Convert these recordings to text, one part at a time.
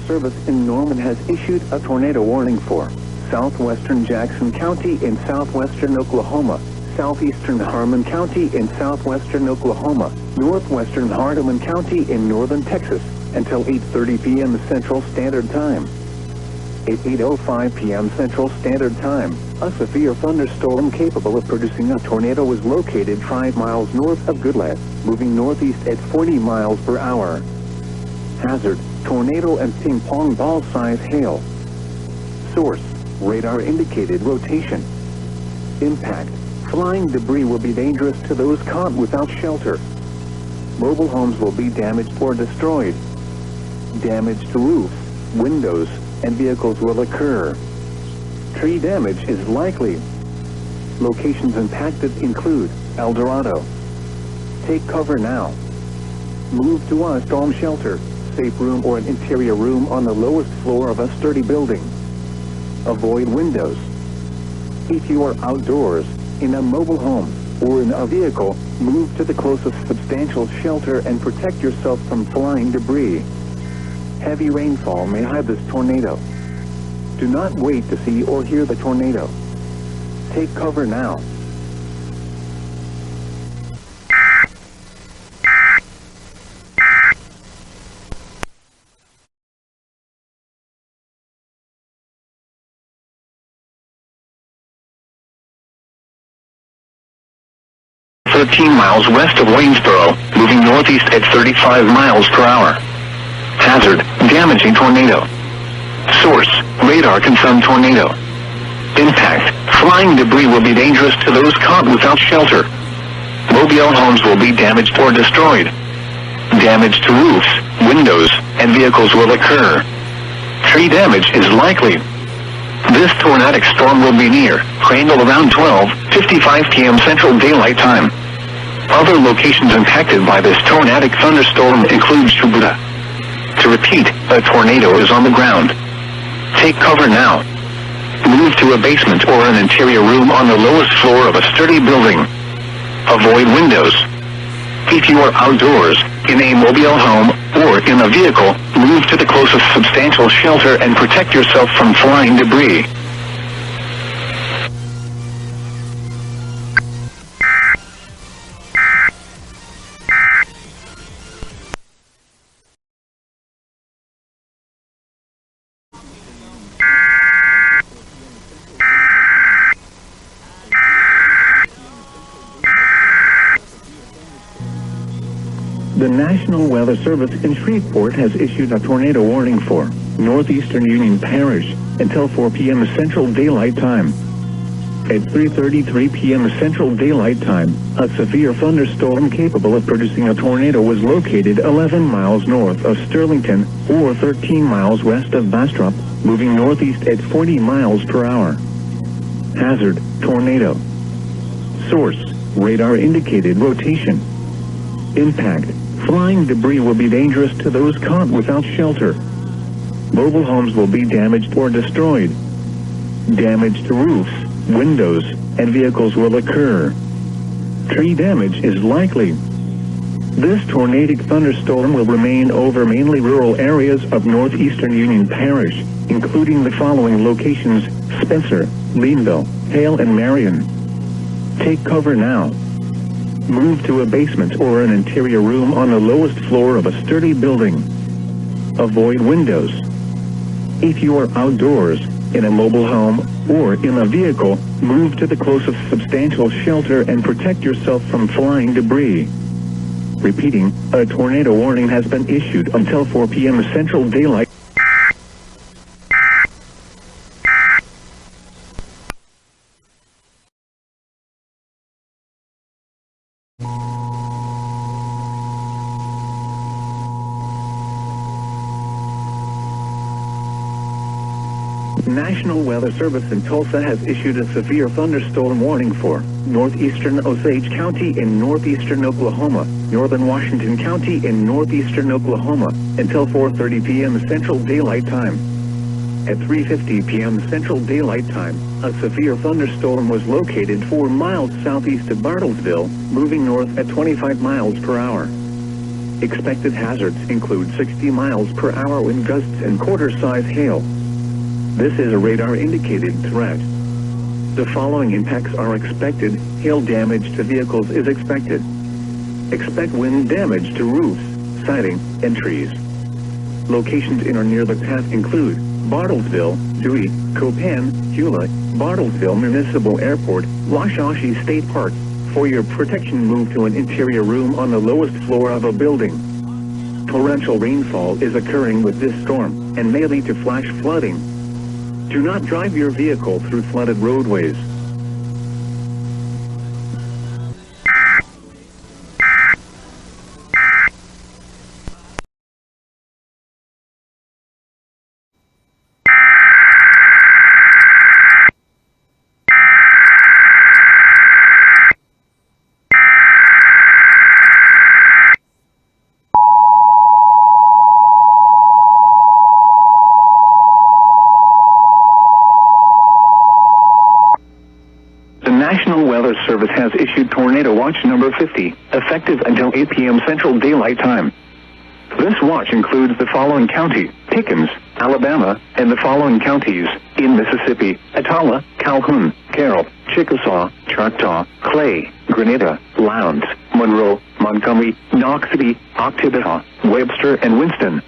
Service in Norman has issued a tornado warning for southwestern Jackson County in southwestern Oklahoma, southeastern Harmon County in southwestern Oklahoma, northwestern Hardeman County in northern Texas, until 8:30 p.m. Central Standard Time. At 8:05 p.m. Central Standard Time, a severe thunderstorm capable of producing a tornado was located 5 miles north of Goodland, moving northeast at 40 miles per hour. Hazard, tornado and ping pong ball size hail. Source, radar indicated rotation. Impact, flying debris will be dangerous to those caught without shelter. Mobile homes will be damaged or destroyed. Damage to roofs, windows, and vehicles will occur. Tree damage is likely. Locations impacted include El Dorado. Take cover now. Move to a storm shelter, safe room or an interior room on the lowest floor of a sturdy building. Avoid windows. If you are outdoors, in a mobile home, or in a vehicle, move to the closest substantial shelter and protect yourself from flying debris. Heavy rainfall may hide this tornado. Do not wait to see or hear the tornado. Take cover now. Miles west of Waynesboro, moving northeast at 35 miles per hour. Hazard, damaging tornado. Source, radar confirmed tornado. Impact, flying debris will be dangerous to those caught without shelter. Mobile homes will be damaged or destroyed. Damage to roofs, windows, and vehicles will occur. Tree damage is likely. This tornadic storm will be near Crandall around 12:55 p.m. Central Daylight Time. Other locations impacted by this tornadic thunderstorm include Shubuda. To repeat, a tornado is on the ground. Take cover now. Move to a basement or an interior room on the lowest floor of a sturdy building. Avoid windows. If you are outdoors, in a mobile home, or in a vehicle, move to the closest substantial shelter and protect yourself from flying debris. The National Weather Service in Shreveport has issued a tornado warning for northeastern Union Parish until 4 p.m. Central Daylight Time. At 3:33 p.m. Central Daylight Time, a severe thunderstorm capable of producing a tornado was located 11 miles north of Sterlington or 13 miles west of Bastrop, moving northeast at 40 miles per hour. Hazard, tornado. Source, radar indicated rotation. Impact, flying debris will be dangerous to those caught without shelter. Mobile homes will be damaged or destroyed. Damage to roofs, windows, and vehicles will occur. Tree damage is likely. This tornadic thunderstorm will remain over mainly rural areas of northeastern Union Parish, including the following locations: Spencer, Leanville, Hale, and Marion. Take cover now. Move to a basement or an interior room on the lowest floor of a sturdy building. Avoid windows. If you are outdoors, in a mobile home, or in a vehicle, move to the closest substantial shelter and protect yourself from flying debris. Repeating, a tornado warning has been issued until 4 p.m. Central Daylight. National Weather Service in Tulsa has issued a severe thunderstorm warning for northeastern Osage County in northeastern Oklahoma, northern Washington County in northeastern Oklahoma, until 4:30 p.m. Central Daylight Time. At 3:50 p.m. Central Daylight Time, a severe thunderstorm was located 4 miles southeast of Bartlesville, moving north at 25 miles per hour. Expected hazards include 60 miles per hour wind gusts and quarter-size hail. This is a radar-indicated threat. The following impacts are expected. Hail damage to vehicles is expected. Expect wind damage to roofs, siding, and trees. Locations in or near the path include Bartlesville, Dewey, Copan, Hewlett, Bartlesville Municipal Airport, Washashi State Park. For your protection, move to an interior room on the lowest floor of a building. Torrential rainfall is occurring with this storm and may lead to flash flooding. Do not drive your vehicle through flooded roadways. National Weather Service has issued Tornado Watch number 50, effective until 8 p.m. Central Daylight Time. This watch includes the following county: Pickens, Alabama, and the following counties in Mississippi: Atala, Calhoun, Carroll, Chickasaw, Choctaw, Clay, Grenada, Lowndes, Monroe, Montgomery, Knox City, Oktibbeha, Webster, and Winston.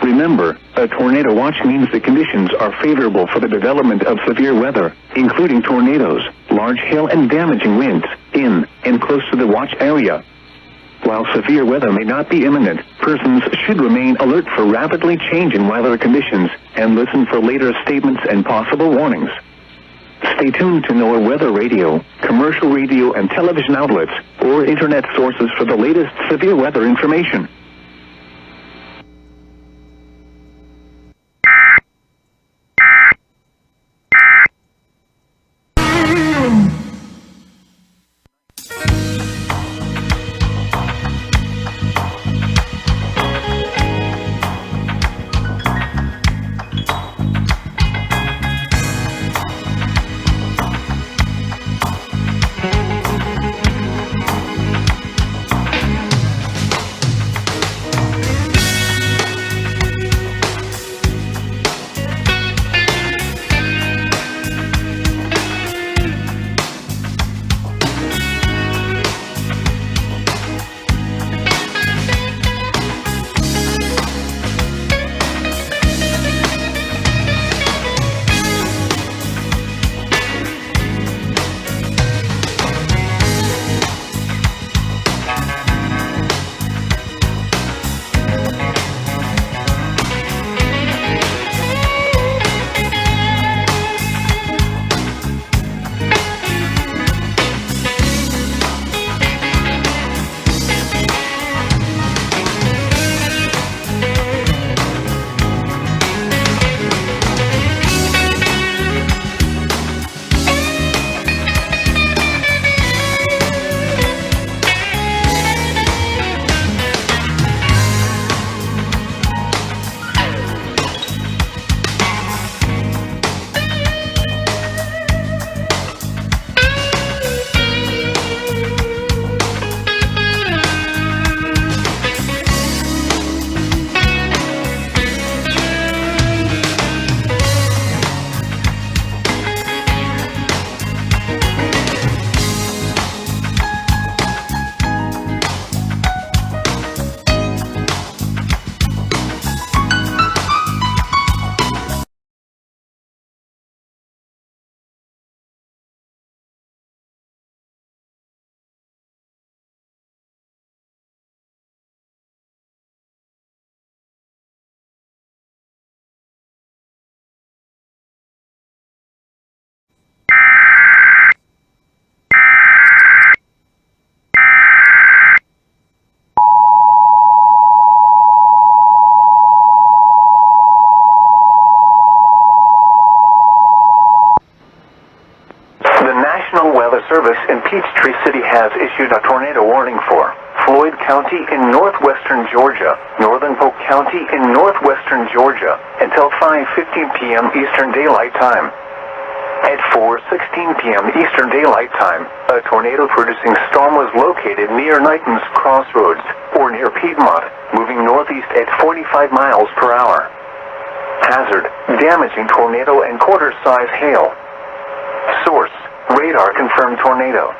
Remember, a tornado watch means the conditions are favorable for the development of severe weather, including tornadoes, large hail, and damaging winds, in and close to the watch area. While severe weather may not be imminent, persons should remain alert for rapidly changing weather conditions and listen for later statements and possible warnings. Stay tuned to NOAA weather radio, commercial radio and television outlets, or internet sources for the latest severe weather information. Service in Peachtree City has issued a tornado warning for Floyd County in northwestern Georgia, Northern Polk County in northwestern Georgia, until 5:15 p.m. Eastern Daylight Time. At 4:16 p.m. Eastern Daylight Time, a tornado-producing storm was located near Knighton's Crossroads, or near Piedmont, moving northeast at 45 miles per hour. Hazard, damaging tornado and quarter-size hail. Source, radar confirmed tornado.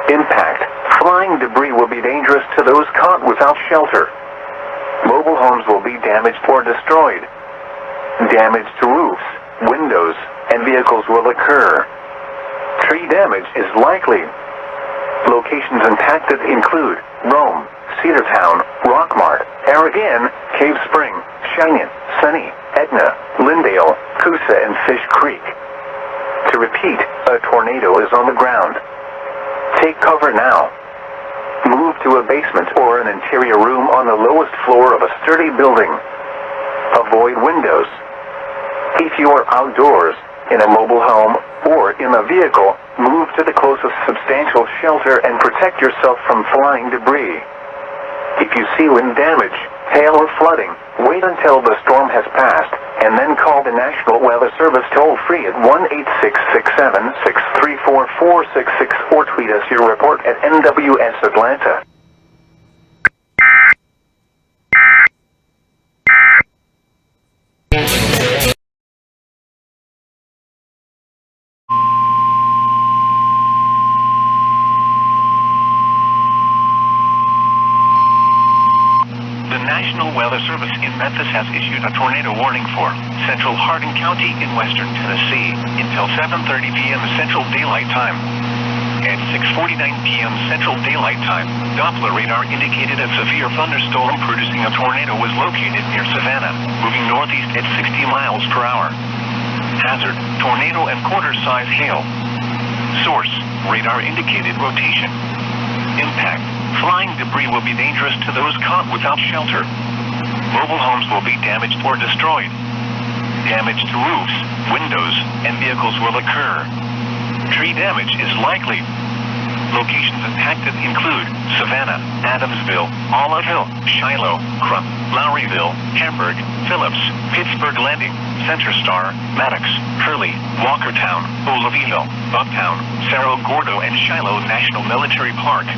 Impact, flying debris will be dangerous to those caught without shelter. Mobile homes will be damaged or destroyed. Damage to roofs, windows, and vehicles will occur. Tree damage is likely. Locations impacted include Rome, Cedartown, Rockmart, Aragon, Cave Spring, Cheyenne, Sunny, Etna, Lindale, Coosa, and Fish Creek. To repeat, a tornado is on the ground. Take cover now. Move to a basement or an interior room on the lowest floor of a sturdy building. Avoid windows. If you are outdoors, in a mobile home, or in a vehicle, move to the closest substantial shelter and protect yourself from flying debris. If you see wind damage, hail or flooding, wait until the storm has passed, and then call the National Weather Service toll-free at 1-866-763-4466 or tweet us your report at NWS Atlanta. The National Weather Service in Memphis has issued a tornado warning for central Hardin County in western Tennessee until 7:30 p.m. Central Daylight Time. At 6:49 p.m. Central Daylight Time, Doppler radar indicated a severe thunderstorm producing a tornado was located near Savannah, moving northeast at 60 miles per hour. Hazard, tornado and quarter-size hail. Source, radar indicated rotation. Impact, flying debris will be dangerous to those caught without shelter. Mobile homes will be damaged or destroyed. Damage to roofs, windows, and vehicles will occur. Tree damage is likely. Locations impacted include Savannah, Adamsville, Olive Hill, Shiloh, Crump, Lowryville, Hamburg, Phillips, Pittsburgh Landing, Center Star, Maddox, Hurley, Walkertown, Oliveville, Bucktown, Cerro Gordo, and Shiloh National Military Park.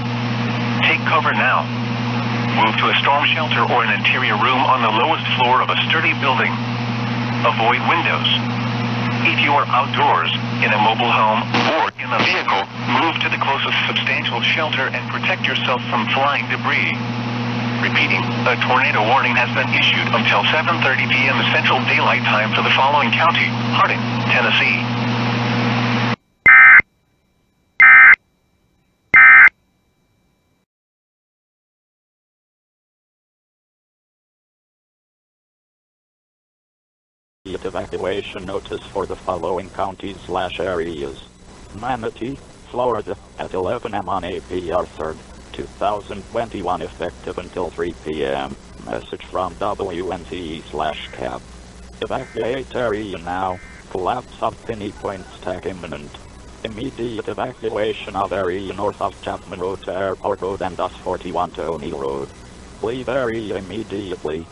Take cover now. Move to a storm shelter or an interior room on the lowest floor of a sturdy building. Avoid windows. If you are outdoors, in a mobile home, or in a vehicle, move to the closest substantial shelter and protect yourself from flying debris. Repeating, a tornado warning has been issued until 7:30 p.m. Central Daylight Time for the following county: Hardin, Tennessee. Evacuation notice for the following counties/areas. Manatee, Florida, at 11 a.m. on April 3rd, 2021, effective until 3 p.m. Message from WNC/CAP. Evacuate area now. Collapse of Pinny Point stack imminent. Immediate evacuation of area north of Chapman Road to Airport Road and US 41 to O'Neill Road. Leave area immediately.